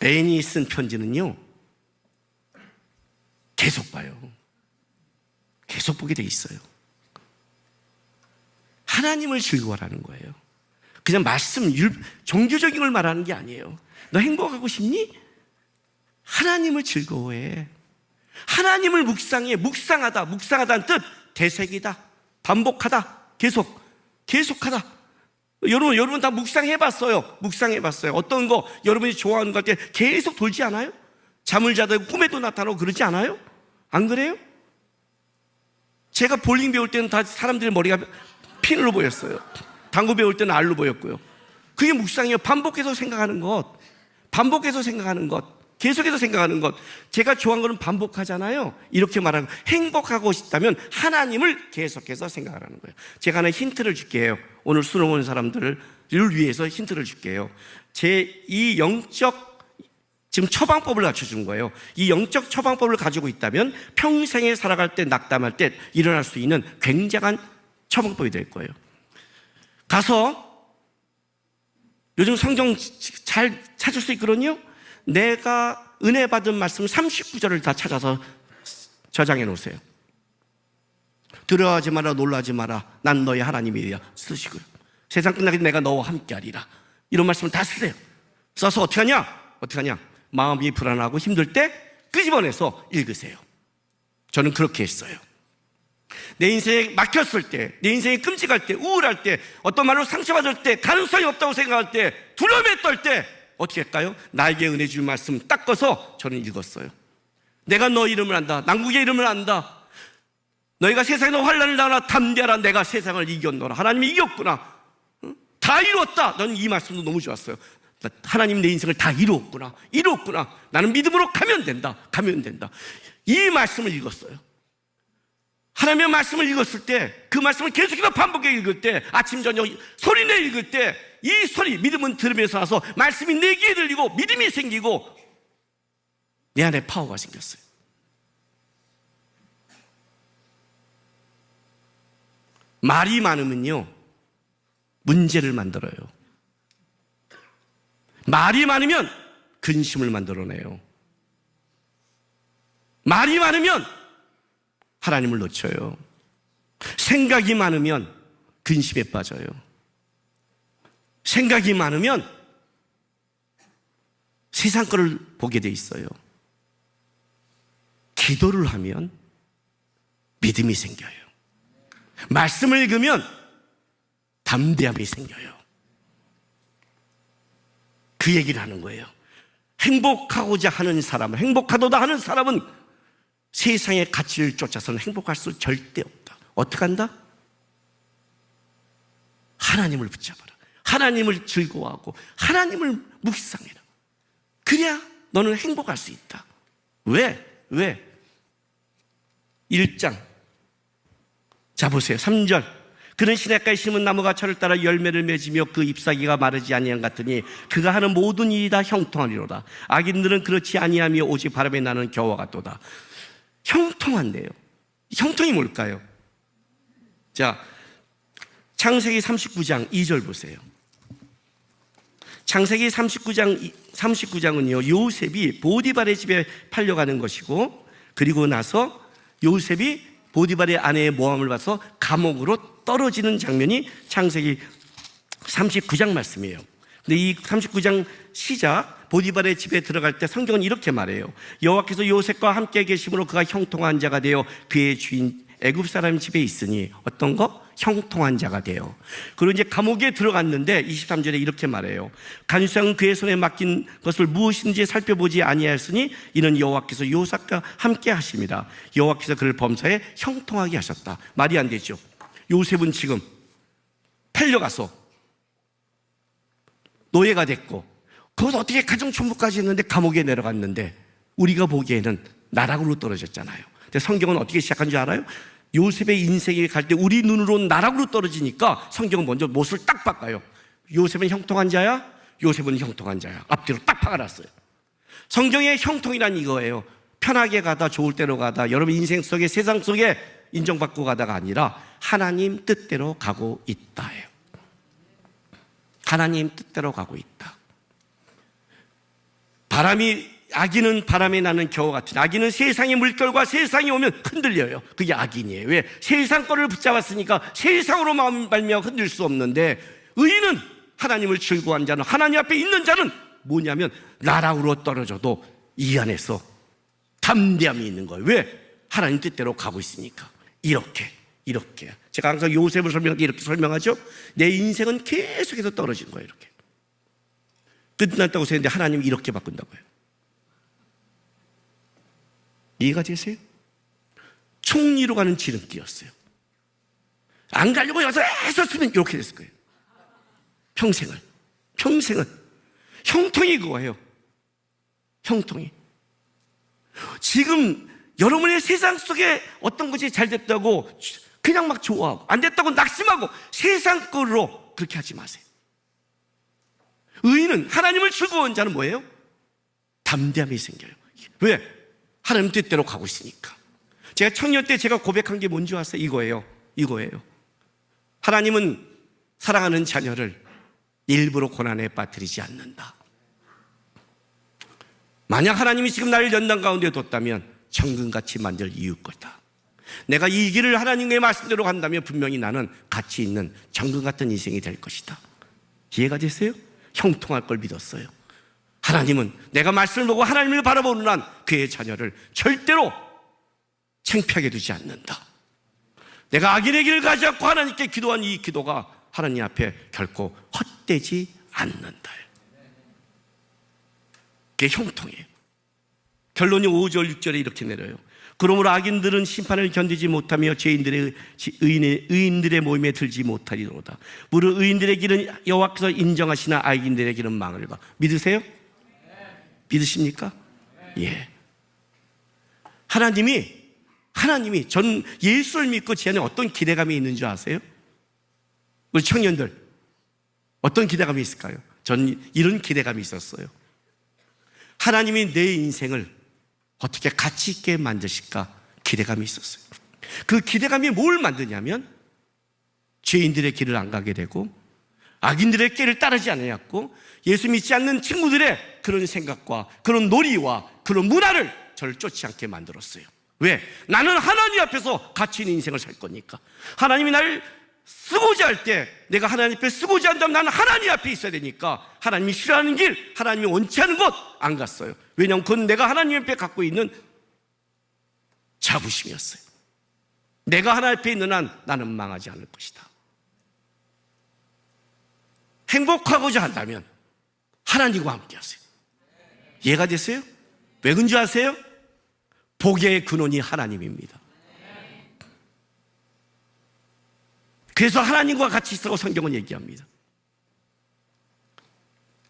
애인이 쓴 편지는요, 계속 봐요. 계속 보게 돼 있어요. 하나님을 즐거워하는 거예요. 그냥 말씀, 종교적인 걸 말하는 게 아니에요. 너 행복하고 싶니? 하나님을 즐거워해. 하나님을 묵상해. 묵상하다는 뜻, 되새기다, 반복하다, 계속하다. 여러분 다 묵상해봤어요. 어떤 거 여러분이 좋아하는 것 같아 계속 돌지 않아요? 잠을 자다 꿈에도 나타나고 그러지 않아요? 안 그래요? 제가 볼링 배울 때는 다 사람들의 머리가 핀으로 보였어요. 당구 배울 때는 알로 보였고요. 그게 묵상이에요. 반복해서 생각하는 것, 계속해서 생각하는 것. 제가 좋아하는 거는 반복하잖아요. 이렇게 말하는, 행복하고 싶다면 하나님을 계속해서 생각하라는 거예요. 제가 하나 힌트를 줄게요. 오늘 수능 온 사람들을 위해서 힌트를 줄게요. 제 이 영적 지금 처방법을 갖춰준 거예요. 이 영적 처방법을 가지고 있다면 평생에 살아갈 때, 낙담할 때 일어날 수 있는 굉장한 처방법이 될 거예요. 가서 요즘 성경 잘 찾을 수 있거든요. 내가 은혜 받은 말씀 39절을 다 찾아서 저장해 놓으세요. 두려워하지 마라, 놀라지 마라, 난 너의 하나님이야 쓰시고요. 세상 끝나기 전에 내가 너와 함께하리라, 이런 말씀을 다 쓰세요. 써서 어떻게 하냐? 마음이 불안하고 힘들 때 끄집어내서 읽으세요. 저는 그렇게 했어요. 내 인생에 막혔을 때, 내 인생이 끔찍할 때, 우울할 때, 어떤 말로 상처받을 때, 가능성이 없다고 생각할 때, 두려움에 떨 때 어떻게 할까요? 나에게 은혜 줄 말씀 딱 꺼서 저는 읽었어요. 내가 너 이름을 안다. 남국의 이름을 안다. 너희가 세상에서 환난을 당하나 담대하라. 내가 세상을 이겼노라. 하나님이 이겼구나. 다 이루었다. 저는 이 말씀도 너무 좋았어요. 하나님 내 인생을 다 이루었구나. 나는 믿음으로 가면 된다. 이 말씀을 읽었어요. 하나님의 말씀을 읽었을 때, 그 말씀을 계속해서 반복해 읽을 때, 아침 저녁 소리내 읽을 때, 이 소리, 믿음은 들으면서 나서 말씀이 내 귀에 들리고 믿음이 생기고 내 안에 파워가 생겼어요. 말이 많으면요, 문제를 만들어요. 말이 많으면 근심을 만들어내요. 말이 많으면 하나님을 놓쳐요. 생각이 많으면 근심에 빠져요. 생각이 많으면 세상 거를 보게 돼 있어요. 기도를 하면 믿음이 생겨요. 말씀을 읽으면 담대함이 생겨요. 그 얘기를 하는 거예요. 행복하고자 하는 사람은, 행복하도다 하는 사람은 세상의 가치를 쫓아서는 행복할 수 절대 없다. 어떻게 한다? 하나님을 붙잡아라. 하나님을 즐거워하고 하나님을 묵상해라. 그래야 너는 행복할 수 있다. 왜? 1장. 자, 보세요. 3절. 그는 시냇가에 심은 나무가 철을 따라 열매를 맺으며 그 잎사귀가 마르지 아니한 같으니 그가 하는 모든 일이 다 형통하리로다. 악인들은 그렇지 아니하며 오직 바람에 나는 겨와 같도다. 형통한데요. 형통이 뭘까요? 자, 창세기 39장 2절 보세요. 창세기 39장은요, 요셉이 보디발의 집에 팔려가는 것이고, 그리고 나서 요셉이 보디발의 아내의 모함을 봐서 감옥으로 떨어지는 장면이 창세기 39장 말씀이에요. 근데 이 39장 시작, 보디발의 집에 들어갈 때 성경은 이렇게 말해요. 여호와께서 요셉과 함께 계심으로 그가 형통한 자가 되어 그의 주인 애굽 사람 집에 있으니 어떤 거? 형통한 자가 되어. 그리고 이제 감옥에 들어갔는데 23절에 이렇게 말해요. 간수장은 그의 손에 맡긴 것을 무엇인지 살펴보지 아니하였으니 이는 여호와께서 요셉과 함께 하심이라. 여호와께서 그를 범사에 형통하게 하셨다. 말이 안 되죠. 요셉은 지금 팔려가서 노예가 됐고, 그것 어떻게 가정총무까지 했는데 감옥에 내려갔는데 우리가 보기에는 나락으로 떨어졌잖아요. 근데 성경은 어떻게 시작한 줄 알아요? 요셉의 인생에 갈 때 우리 눈으로 나락으로 떨어지니까 성경은 먼저 못을 딱 바꿔요. 요셉은 형통한 자야? 요셉은 형통한 자야. 앞뒤로 딱 박아놨어요. 성경의 형통이란 이거예요. 편하게 가다, 좋을 대로 가다, 여러분 인생 속에, 세상 속에 인정받고 가다가 아니라 하나님 뜻대로 가고 있다예요. 하나님 뜻대로 가고 있다. 악인은 바람에 나는 겨와 같은, 악인은 세상의 물결과 세상이 오면 흔들려요. 그게 악인이에요. 왜? 세상 거를 붙잡았으니까 세상으로 말미암아 흔들 수 없는데, 의인은 하나님을 즐거워한 자는, 하나님 앞에 있는 자는 뭐냐면 나락으로 떨어져도 이 안에서 담대함이 있는 거예요. 왜? 하나님 뜻대로 가고 있으니까. 이렇게 제가 항상 요셉을 설명할 때 이렇게 설명하죠. 내 인생은 계속해서 떨어진 거예요. 이렇게 끝났다고 생각했는데 하나님이 이렇게 바꾼다고요. 이해가 되세요? 총리로 가는 지름길이었어요. 안 가려고 여기서 애썼으면 이렇게 됐을 거예요. 평생을 형통이 그거예요. 형통이. 지금 여러분의 세상 속에 어떤 것이 잘 됐다고 그냥 막 좋아하고, 안 됐다고 낙심하고 세상 걸로 그렇게 하지 마세요. 의인은, 하나님을 즐거워한 자는 뭐예요? 담대함이 생겨요. 왜? 하나님 뜻대로 가고 있으니까. 제가 청년 때 제가 고백한 게 뭔지 아세요? 이거예요. 하나님은 사랑하는 자녀를 일부러 고난에 빠뜨리지 않는다. 만약 하나님이 지금 나를 연단 가운데 뒀다면 정금같이 만들 이유일 거다. 내가 이 길을 하나님의 말씀대로 간다면 분명히 나는 가치 있는 정금 같은 인생이 될 것이다. 이해가 됐어요? 형통할 걸 믿었어요. 하나님은 내가 말씀을 보고 하나님을 바라보는 한 그의 자녀를 절대로 창피하게 두지 않는다. 내가 악인의 길을 가지 않고 하나님께 기도한 이 기도가 하나님 앞에 결코 헛되지 않는다. 그게 형통이에요. 결론이 5절 6절에 이렇게 내려요. 그러므로 악인들은 심판을 견디지 못하며 의인들의 모임에 들지 못하리로다. 무릇 의인들의 길은 여호와께서 인정하시나 악인들의 길은 망을가. 믿으세요? 믿으십니까? 예. 하나님이 전 예수를 믿고 제 안에 어떤 기대감이 있는 줄 아세요? 우리 청년들 어떤 기대감이 있을까요? 전 이런 기대감이 있었어요. 하나님이 내 인생을 어떻게 가치 있게 만드실까 기대감이 있었어요. 그 기대감이 뭘 만드냐면 죄인들의 길을 안 가게 되고 악인들의 길을 따르지 않았고 예수 믿지 않는 친구들의 그런 생각과 그런 놀이와 그런 문화를 저를 쫓지 않게 만들었어요. 왜? 나는 하나님 앞에서 가치 있는 인생을 살 거니까. 하나님이 나를 쓰고자 할 때 내가 하나님 앞에 쓰고자 한다면 나는 하나님 앞에 있어야 되니까 하나님이 싫어하는 길, 하나님이 원치 않은 곳 안 갔어요. 왜냐하면 그건 내가 하나님 앞에 갖고 있는 자부심이었어요. 내가 하나님 앞에 있는 한 나는 망하지 않을 것이다. 행복하고자 한다면 하나님과 함께 하세요. 이해가 됐어요? 왜 그런지 아세요? 복의 근원이 하나님입니다. 그래서 하나님과 같이 있으라고 성경은 얘기합니다.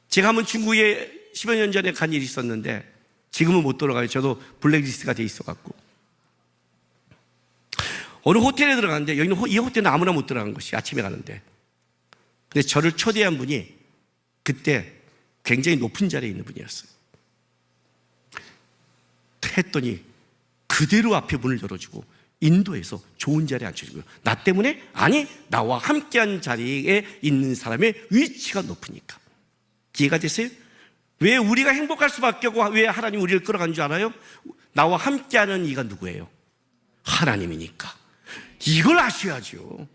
제가 한번 중국에 10여 년 전에 간 일이 있었는데 지금은 못 돌아가요. 저도 블랙리스트가 돼 있어갖고 어느 호텔에 들어갔는데, 여기는 이 호텔은 아무나 못 들어가는 것이, 아침에 가는데. 근데 저를 초대한 분이 그때 굉장히 높은 자리에 있는 분이었어요. 했더니 그대로 앞에 문을 열어주고 인도에서 좋은 자리에 앉혀주고요. 나 때문에? 아니, 나와 함께한 자리에 있는 사람의 위치가 높으니까. 이해가 됐어요? 왜 우리가 행복할 수밖에 없고 왜 하나님 우리를 끌어간 줄 알아요? 나와 함께하는 이가 누구예요? 하나님이니까. 이걸 아셔야죠.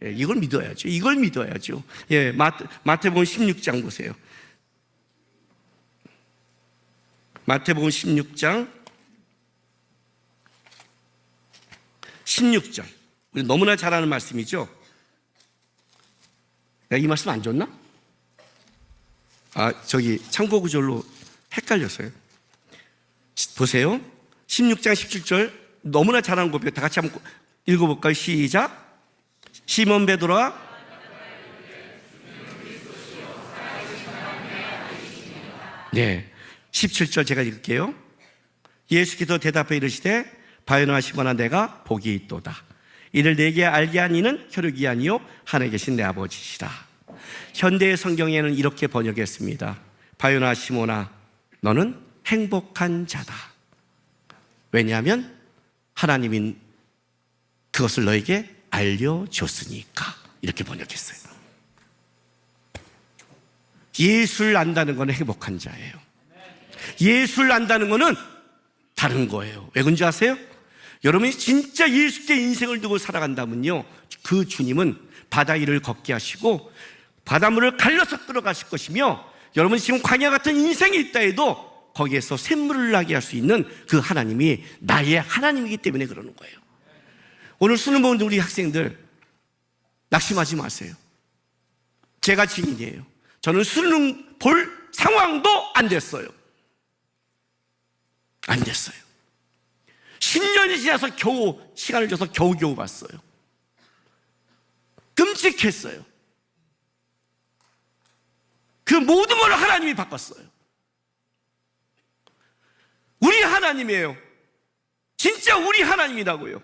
예, 이걸 믿어야죠. 이걸 믿어야죠. 예, 마태복음 16장 보세요. 마태복음 16장 우리 너무나 잘 아는 말씀이죠. 내가 이 말씀 안 줬나? 저기 참고 구절로 헷갈렸어요. 보세요. 16장 17절 너무나 잘 아는 거예요. 다 같이 한번 읽어볼까요? 시작. 시몬 베드로와 네, 17절 제가 읽을게요. 예수께서 대답해 이르시되 바요나 시몬아 내가 복이 있도다. 이를 내게 알게 한 이는 혈육이 아니요 하늘에 계신 내 아버지시라. 현대의 성경에는 이렇게 번역했습니다. 바요나 시몬아 너는 행복한 자다. 왜냐하면 하나님이 그것을 너에게 알려줬으니까. 이렇게 번역했어요. 예수를 안다는 건 행복한 자예요. 예수를 안다는 것은 다른 거예요. 왜 그런지 아세요? 여러분이 진짜 예수께 인생을 두고 살아간다면요, 그 주님은 바다 위를 걷게 하시고 바닷물을 갈려서 끌어가실 것이며, 여러분이 지금 광야 같은 인생이 있다 해도 거기에서 샘물을 나게 할 수 있는 그 하나님이 나의 하나님이기 때문에 그러는 거예요. 오늘 수능 보는 우리 학생들 낙심하지 마세요. 제가 증인이에요. 저는 수능 볼 상황도 안 됐어요. 안 됐어요. 10년이 지나서 겨우 시간을 줘서 겨우 봤어요. 끔찍했어요. 그 모든 걸 하나님이 바꿨어요. 우리 하나님이에요. 진짜 우리 하나님이라고요.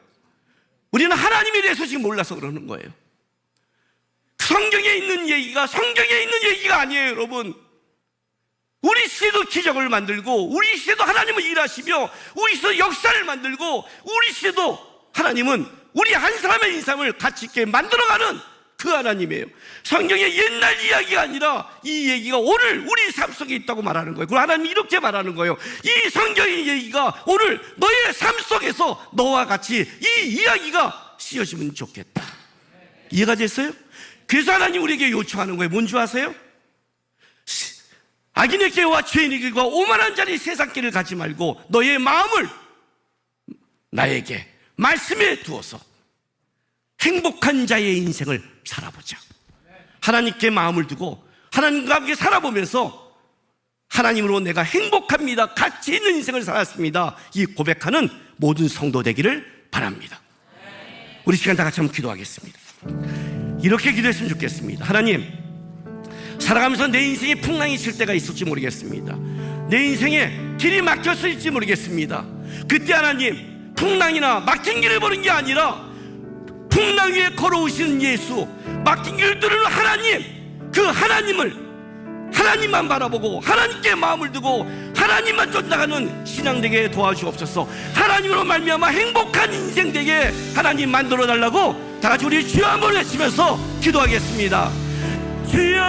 우리는 하나님에 대해서 지금 몰라서 그러는 거예요. 성경에 있는 얘기가 성경에 있는 얘기가 아니에요, 여러분. 우리 시대도 기적을 만들고 우리 시대도 하나님은 일하시며 우리 시대도 역사를 만들고 우리 시대도 하나님은 우리 한 사람의 인생을 가치 있게 만들어가는 그 하나님이에요. 성경의 옛날 이야기가 아니라 이 얘기가 오늘 우리 삶 속에 있다고 말하는 거예요. 그리고 하나님이 이렇게 말하는 거예요. 이 성경의 얘기가 오늘 너의 삶 속에서 너와 같이 이 이야기가 쓰여지면 좋겠다. 이해가 됐어요? 그래서 하나님 우리에게 요청하는 거예요. 뭔 줄 아세요? 악인의 길과 죄인의 길과 오만한 자리 세상 길을 가지 말고 너의 마음을 나에게 말씀에 두어서 행복한 자의 인생을 살아보자. 하나님께 마음을 두고 하나님과 함께 살아보면서 하나님으로 내가 행복합니다, 가치 있는 인생을 살았습니다, 이 고백하는 모든 성도 되기를 바랍니다. 우리 시간 다 같이 한번 기도하겠습니다. 이렇게 기도했으면 좋겠습니다. 하나님, 살아가면서 내 인생에 풍랑이 칠 때가 있을지 모르겠습니다. 내 인생에 길이 막혔을지 모르겠습니다. 그때 하나님, 풍랑이나 막힌 길을 보는 게 아니라 풍랑 위에 걸어오시는 예수, 막힌 길을 뚫는 하나님, 그 하나님만 바라보고 하나님께 마음을 두고 하나님만 쫓아가는 신앙 되게 도와주옵소서. 하나님으로 말미암아 행복한 인생 되게 하나님 만들어 달라고 다 같이 우리 주여 한번 외치면서 기도하겠습니다. 주여!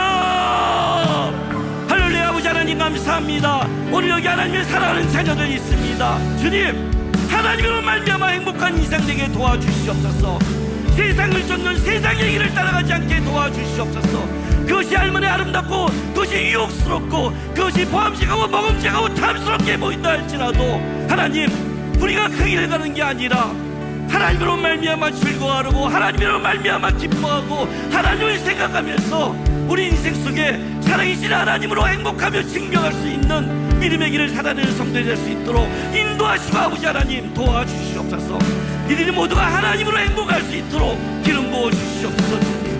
할렐루야. 아버지 하나님 감사합니다. 오늘 여기 하나님의 사랑하는 자녀들이 있습니다. 주님, 하나님으로 말미암아 행복한 인생 되게 도와주시옵소서. 세상을 쫓는 세상의 길을 따라가지 않게 도와주시옵소서. 그것이 할머니 아름답고 그것이 유혹스럽고 그것이 보암직하고 먹음직하고 탐스럽게 보인다 할지라도 하나님, 우리가 그 길을 가는 게 아니라 하나님으로 말미암아 즐거워하고 하나님으로 말미암아 기뻐하고 하나님을 생각하면서 우리 인생 속에 살아계신 하나님으로 행복하며 증명할 수 있는 믿음의 길을 살아내는 성도들이 될 수 있도록 인도하시고 아버지 하나님 도와주시옵소서. 이들이 모두가 하나님으로 행복할 수 있도록 기름 부어 주시옵소서.